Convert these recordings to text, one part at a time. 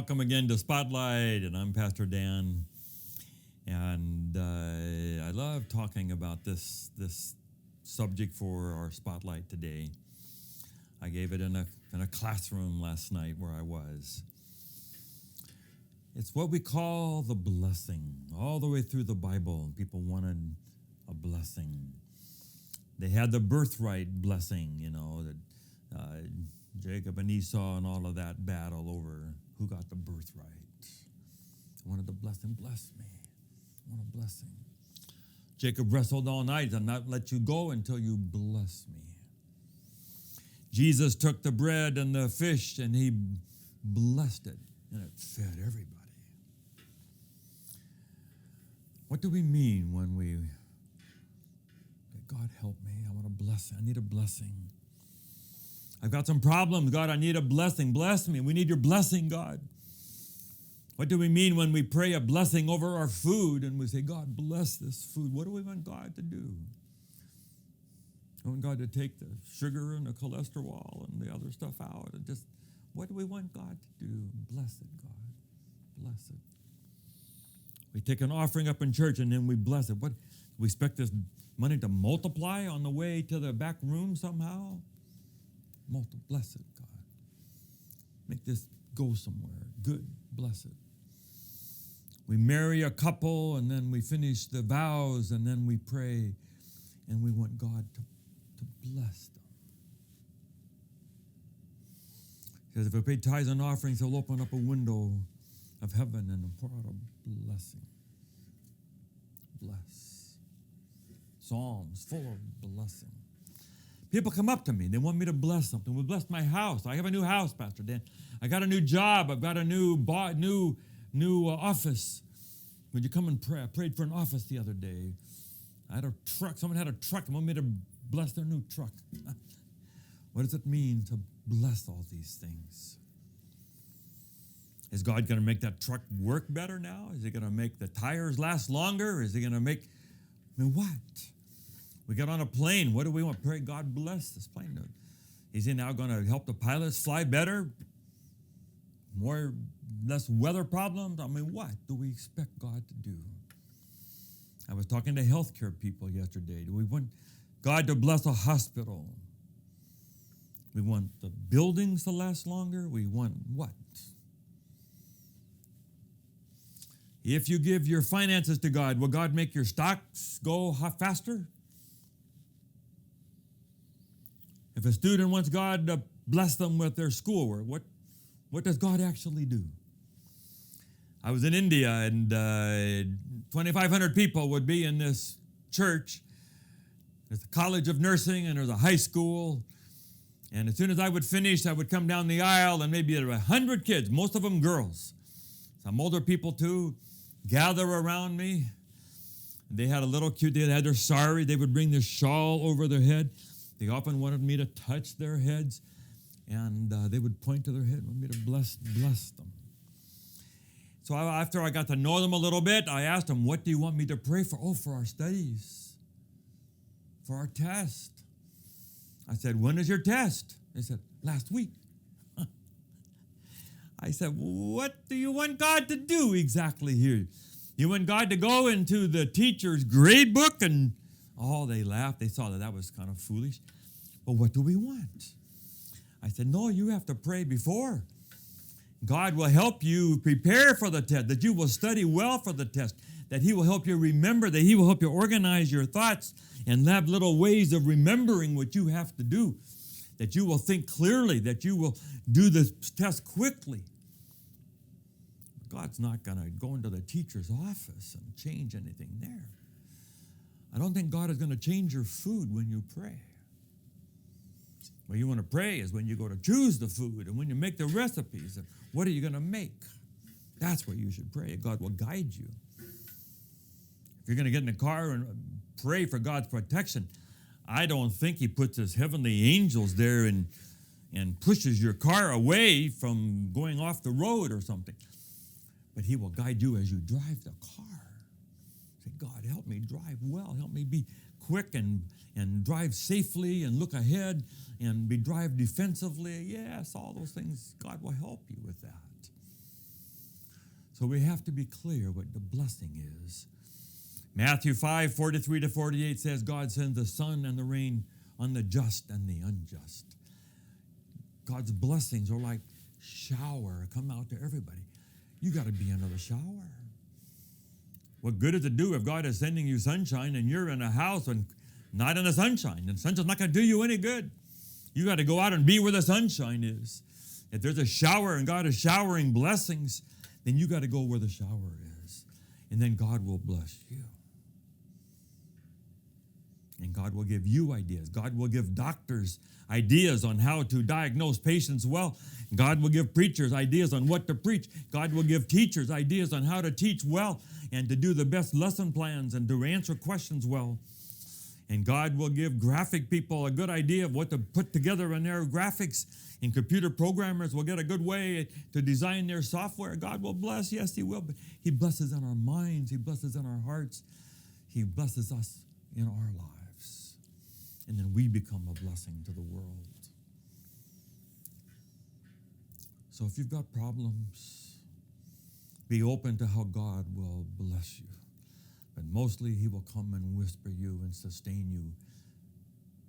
Welcome again to Spotlight, and I'm Pastor Dan. And I love talking about this subject for our Spotlight today. I gave it in a classroom last night where I was. It's what we call the blessing. All the way through the Bible, people wanted a blessing. They had the birthright blessing, that Jacob and Esau and all of that battle over who got the birthright. I wanted the blessing. Bless me. I want a blessing. Jacob wrestled all night and not let you go until you bless me. Jesus took the bread and the fish and he blessed it, and it fed everybody. What do we mean when we say, God help me, I want a blessing, I need a blessing. I've got some problems, God, I need a blessing. Bless me. We need your blessing, God. What do we mean when we pray a blessing over our food and we say, God, bless this food? What do we want God to do? We want God to take the sugar and the cholesterol and the other stuff out. And just, what do we want God to do? Bless it, God. Bless it. We take an offering up in church and then we bless it. What, we expect this money to multiply on the way to the back room somehow? Bless it, God. Make this go somewhere. Good. Bless it. We marry a couple and then we finish the vows and then we pray and we want God to bless them. Because if we pay tithes and offerings, he'll open up a window of heaven and pour out a blessing. Bless. Psalms full of blessing. People come up to me. They want me to bless something. We bless my house. I have a new house, Pastor Dan. I got a new job. I've got a new office. Would you come and pray? I prayed for an office the other day. I had a truck. Someone had a truck and wanted me to bless their new truck. What does it mean to bless all these things? Is God going to make that truck work better now? Is he going to make the tires last longer? Is he going to make, what? We get on a plane. What do we want? Pray God bless this plane. Is he now going to help the pilots fly better? Less weather problems? What do we expect God to do? I was talking to healthcare people yesterday. Do we want God to bless a hospital? We want the buildings to last longer? We want what? If you give your finances to God, will God make your stocks go faster? If a student wants God to bless them with their schoolwork, what does God actually do? I was in India, and 2,500 people would be in this church. There's a college of nursing, and there's a high school. And as soon as I would finish, I would come down the aisle, and maybe there were 100 kids, most of them girls. Some older people, too, gather around me. They had a little cute, they had their sari. They would bring their shawl over their head. They often wanted me to touch their heads, and they would point to their head and want me to bless them. So after I got to know them a little bit, I asked them, what do you want me to pray for? Oh, for our studies, for our test. I said, when is your test? They said, last week. I said, what do you want God to do exactly here? You want God to go into the teacher's grade book and they laughed. They saw that was kind of foolish. But what do we want? I said, no, you have to pray before. God will help you prepare for the test, that you will study well for the test, that he will help you remember, that he will help you organize your thoughts and have little ways of remembering what you have to do, that you will think clearly, that you will do the test quickly. God's not going to go into the teacher's office and change anything there. I don't think God is going to change your food when you pray. When you want to pray is when you go to choose the food and when you make the recipes. And what are you going to make? That's where you should pray. God will guide you. If you're going to get in the car and pray for God's protection, I don't think he puts his heavenly angels there and pushes your car away from going off the road or something. But he will guide you as you drive the car. Say, God, help me drive well. Help me be quick and drive safely and look ahead and drive defensively. Yes, all those things, God will help you with that. So we have to be clear what the blessing is. Matthew 5:43-48 says, God sends the sun and the rain on the just and the unjust. God's blessings are like shower, come out to everybody. You got to be under the shower. What good does it do if God is sending you sunshine and you're in a house and not in the sunshine? And sunshine's not going to do you any good. You got to go out and be where the sunshine is. If there's a shower and God is showering blessings, then you got to go where the shower is. And then God will bless you. And God will give you ideas. God will give doctors ideas on how to diagnose patients well. God will give preachers ideas on what to preach. God will give teachers ideas on how to teach well and to do the best lesson plans and to answer questions well. And God will give graphic people a good idea of what to put together in their graphics. And computer programmers will get a good way to design their software. God will bless, yes, He will, but He blesses in our minds. He blesses in our hearts. He blesses us in our lives. And then we become a blessing to the world. So if you've got problems, be open to how God will bless you. But mostly He will come and whisper you and sustain you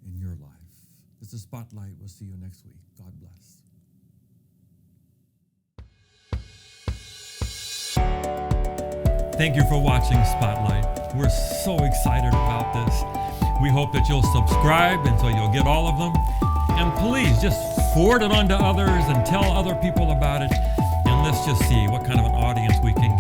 in your life. This is Spotlight. We'll see you next week. God bless. Thank you for watching Spotlight. We're so excited about this. We hope that you'll subscribe and so you'll get all of them. And please just forward it on to others and tell other people about it. And let's just see what kind of an audience we can